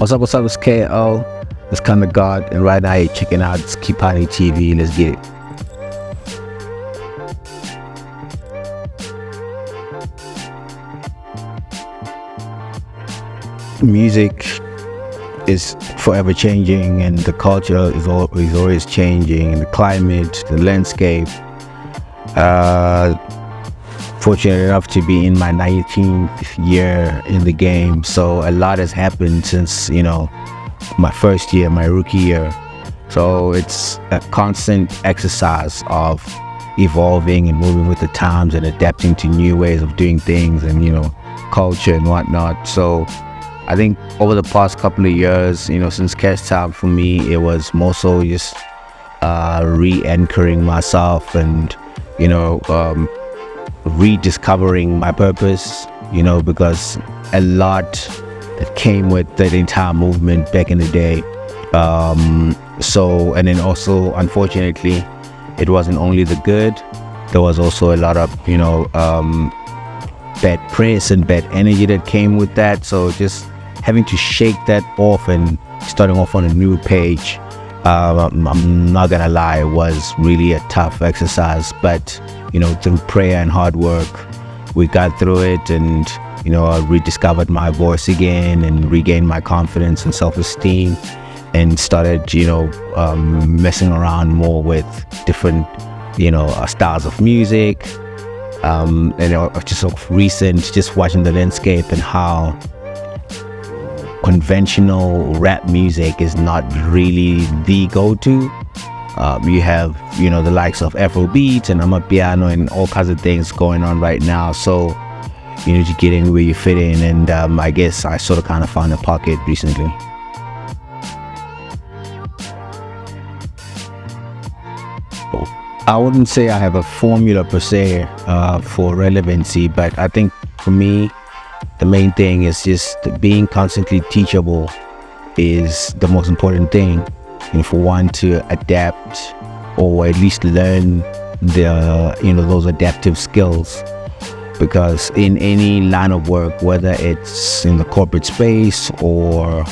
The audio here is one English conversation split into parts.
What's up, it's KO. It's kind of God, and right now you're checking out Skipani TV. Let's get it. Music is forever changing, and the culture is always changing, and the climate, the landscape. Fortunate enough to be in my 19th year in the game, so a lot has happened since my first year, my rookie year. So it's a constant exercise of evolving and moving with the times and adapting to new ways of doing things and culture and whatnot. So I think over the past couple of years, since Cashtime, for me it was more so just re-anchoring myself and rediscovering my purpose, because a lot that came with the entire movement back in the day. And then also, unfortunately, it wasn't only the good, there was also a lot of, bad press and bad energy that came with that. So just having to shake that off and starting off on a new page, I'm not gonna lie, it was really a tough exercise, but through prayer and hard work we got through it, and I rediscovered my voice again and regained my confidence and self-esteem, and started messing around more with different styles of music, and just sort of recent, just watching the landscape and how conventional rap music is not really the go-to. You have the likes of Afrobeat and amapiano and all kinds of things going on right now, so you need to get in where you fit in, and I guess I sort of kind of found a pocket recently. I wouldn't say I have a formula per se for relevancy, but I think for me the main thing is just being constantly teachable is the most important thing, for one to adapt or at least learn those adaptive skills, because in any line of work, whether it's in the corporate space or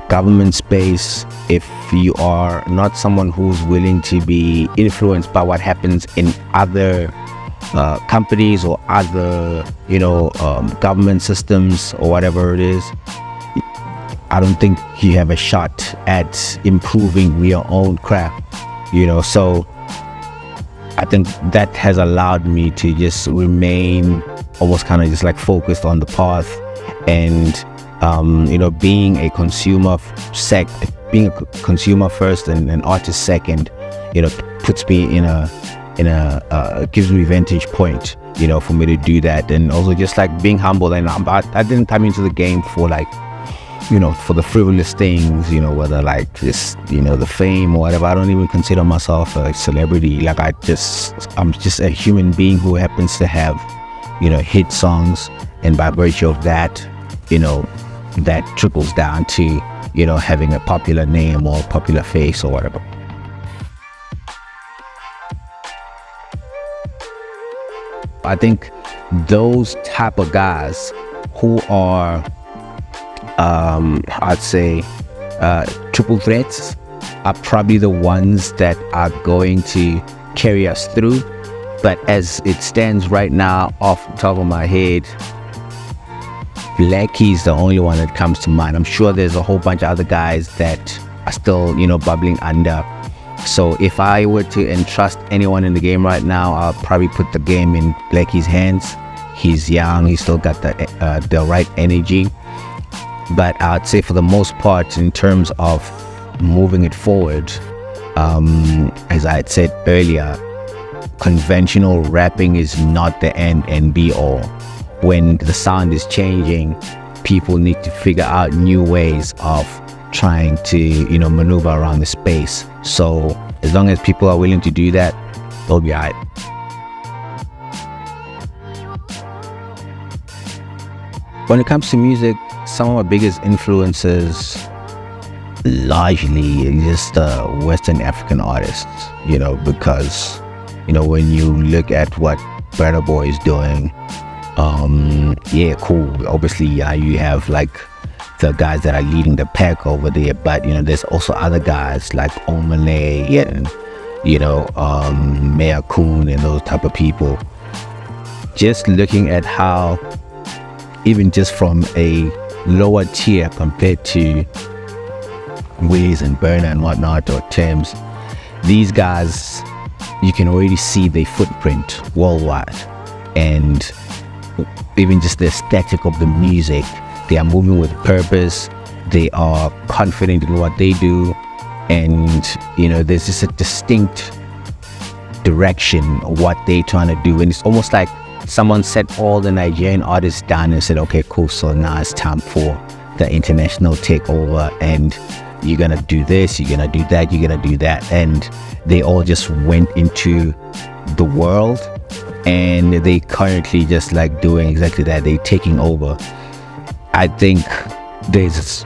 government space, if you are not someone who's willing to be influenced by what happens in other companies or other government systems or whatever it is, I don't think you have a shot at improving your own craft, so I think that has allowed me to just remain almost kind of just like focused on the path, and being a consumer first and an artist second, puts me gives me vantage point, for me to do that. And also just like being humble, and I didn't come into the game for for the frivolous things, whether like just the fame or whatever. I don't even consider myself a celebrity. Like I'm just a human being who happens to have hit songs, and by virtue of that, that trickles down to having a popular name or popular face or whatever. I think those type of guys who are I'd say triple threats are probably the ones that are going to carry us through. But as it stands right now, off the top of my head, Blxckie is the only one that comes to mind. I'm sure there's a whole bunch of other guys that are still bubbling under. So if I were to entrust anyone in the game right now, I'll probably put the game in Blxckie's hands. He's young, he's still got the right energy. But I'd say for the most part, in terms of moving it forward, as I had said earlier, conventional rapping is not the end and be all. When the sound is changing, people need to figure out new ways of trying to maneuver around the space. So as long as people are willing to do that, they'll be alright. When it comes to music, some of my biggest influences largely just Western African artists, because when you look at what Burna Boy is doing, yeah, cool. Obviously, you have like the guys that are leading the pack over there. But there's also other guys like Omalay and Mayor Kun and those type of people. Just looking at how, even just from a lower tier compared to Wiz and Burner and whatnot, or Thames, these guys, you can already see their footprint worldwide. And even just the aesthetic of the music, they are moving with purpose, they are confident in what they do, and there's just a distinct direction of what they're trying to do. And it's almost like someone set all the Nigerian artists down and said, okay, cool, so now it's time for the international takeover, and you're gonna do this, you're gonna do that, you're gonna do that. And they all just went into the world, and they currently just like doing exactly that. They're taking over. I think those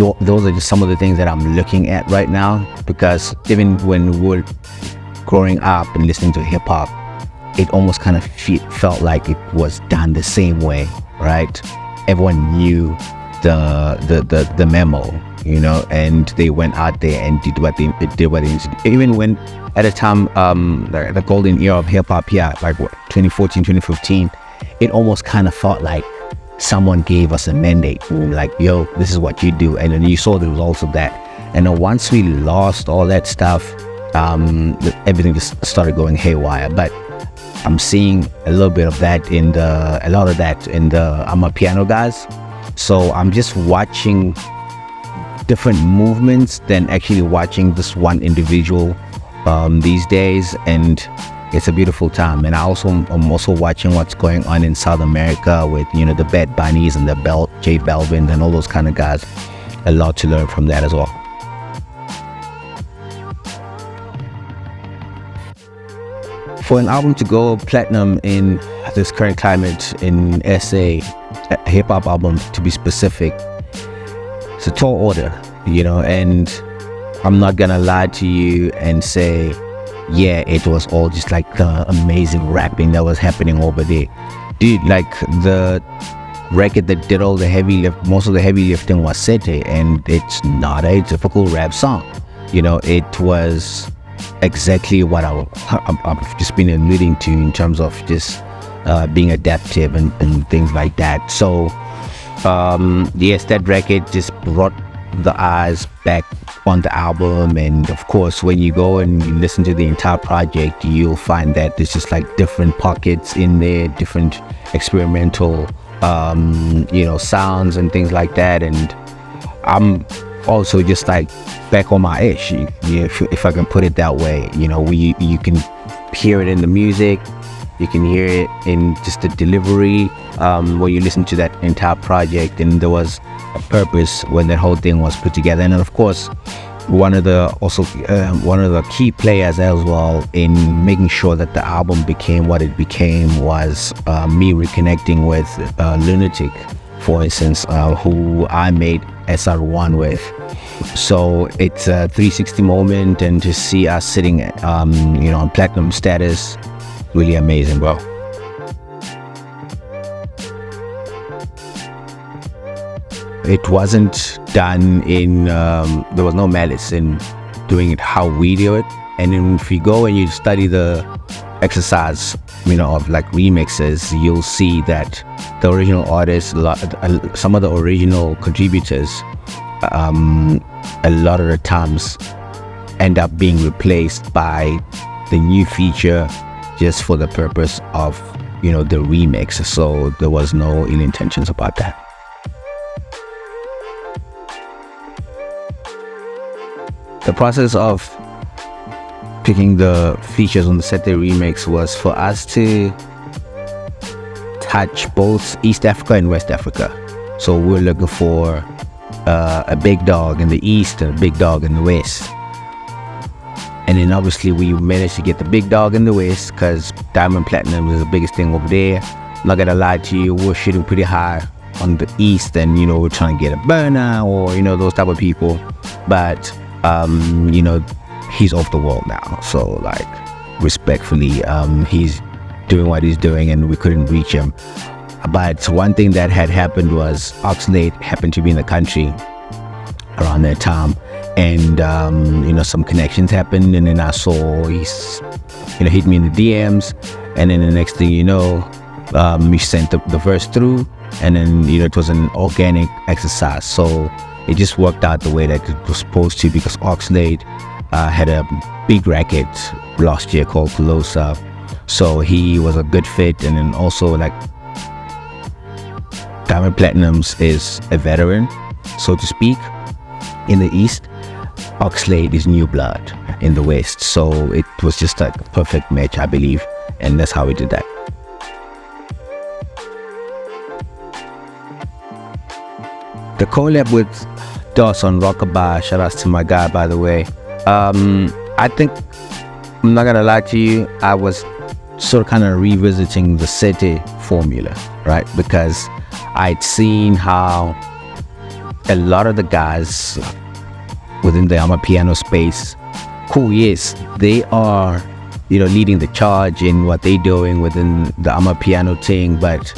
are just some of the things that I'm looking at right now, because even when we're growing up and listening to hip hop, it almost kind of felt like it was done the same way, right? Everyone knew the memo, and they went out there and did what they did. Even when at a time, the golden era of hip hop, like 2014, 2015, it almost kind of felt like someone gave us a mandate, like, yo, this is what you do. And then you saw the results of that. And then once we lost all that stuff, everything just started going haywire. But I'm seeing a lot of that in the amapiano guys. So I'm just watching different movements than actually watching this one individual these days, and it's a beautiful time. And I'm also watching what's going on in South America with the Bad Bunnies and the J Balvin and all those kind of guys. A lot to learn from that as well. For an album to go platinum in this current climate in SA, a hip hop album to be specific, it's a tall order, and I'm not gonna lie to you and say, yeah, it was all just like the amazing rapping that was happening over there. Dude, like the record that did all the most of the heavy lifting was Sete, and it's not a difficult rap song. It was exactly what I've just been alluding to in terms of just being adaptive and things like that. So yes, that record just brought the eyes back on the album. And of course, when you go and you listen to the entire project, you'll find that there's just like different pockets in there, different experimental sounds and things like that. And I'm also just like back on my ish, if I can put it that way. You can hear it in the music, you can hear it in just the delivery when you listen to that entire project. And there was a purpose when that whole thing was put together. And then of course, one of the key players as well in making sure that the album became what it became was me reconnecting with Lunatic, for instance, who I made SR1 with. So it's a 360 moment, and to see us sitting on platinum status, really amazing, bro. It wasn't done in there was no malice in doing it how we do it. And then if you go and you study the exercise of like remixes, you'll see that the original artists, some of the original contributors, a lot of the times end up being replaced by the new feature just for the purpose of the remix. So there was no ill intentions about that. The process of picking the features on the Sete remix was for us to touch both East Africa and West Africa. So we're looking for a big dog in the East and a big dog in the West. And then obviously we managed to get the big dog in the West because Diamond Platinum is the biggest thing over there. I'm not gonna lie to you, we're shooting pretty high on the East, and we're trying to get a Burner or those type of people. But he's off the world now, so like respectfully, he's doing what he's doing and we couldn't reach him. But one thing that had happened was Oxlade happened to be in the country around that time, and some connections happened, and then I saw he's hit me in the DMs, and then the next thing you know, he sent the verse through, and then it was an organic exercise, so it just worked out the way that it was supposed to, because Oxlade had a big record last year called Colosa, so he was a good fit. And then also, like, Diamond Platinums is a veteran, so to speak, in the East. Oxlade is new blood in the West, so it was just like a perfect match, I believe, and that's how we did that. The collab with DOS on Rockabye, shout outs to my guy, by the way. I think, I'm not gonna lie to you, I was sort of kind of revisiting the Sete formula, right? Because I'd seen how a lot of the guys within the amapiano space, cool, yes, they are, leading the charge in what they're doing within the amapiano thing, but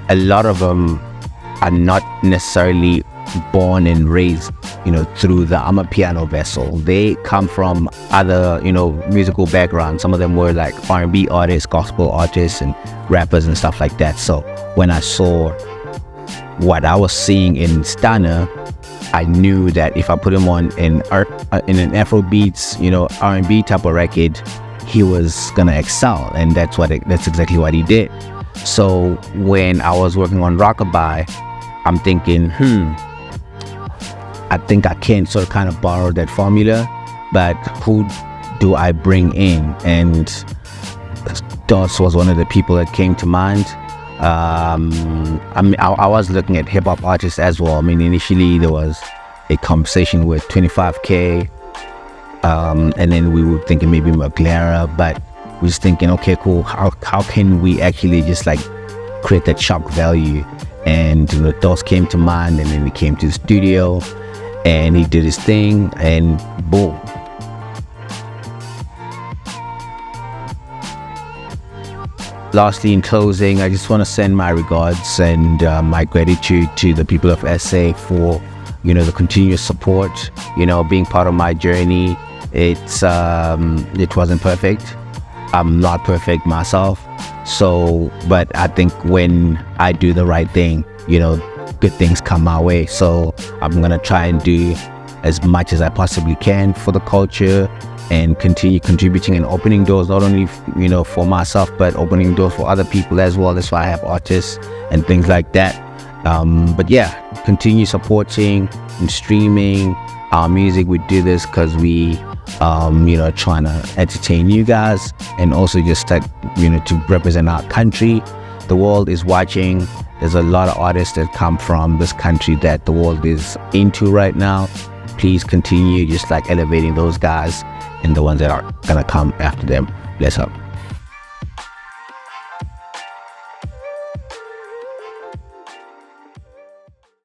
a lot of them are not necessarily born and raised, through the amapiano vessel. They come from other, musical backgrounds. Some of them were like R&B artists, gospel artists, and rappers and stuff like that. So when I saw what I was seeing in Stana, I knew that if I put him on in an Afrobeats, R&B type of record, he was gonna excel, and that's exactly what he did. So when I was working on Rockabye, I'm thinking, I think I can sort of kind of borrow that formula, but who do I bring in? And DOS was one of the people that came to mind. I was looking at hip-hop artists as well. I mean, initially there was a conversation with 25K, and then we were thinking maybe McLaren, but we're just thinking, okay, cool, how can we actually just like create that shock value? And DOS came to mind, and then he came to the studio and he did his thing, and boom. Lastly, in closing, I just want to send my regards and my gratitude to the people of SA for, the continuous support, being part of my journey. It wasn't perfect. I'm not perfect myself. So, but I think when I do the right thing, good things come my way. So I'm going to try and do as much as I possibly can for the culture, and continue contributing and opening doors, not only for myself, but opening doors for other people as well. That's why I have artists and things like that. But yeah, continue supporting and streaming our music. We do this because we trying to entertain you guys, and also just to represent our country. The world is watching. There's a lot of artists that come from this country that the world is into right now. Please continue just like elevating those guys and the ones that are gonna come after them. Bless up.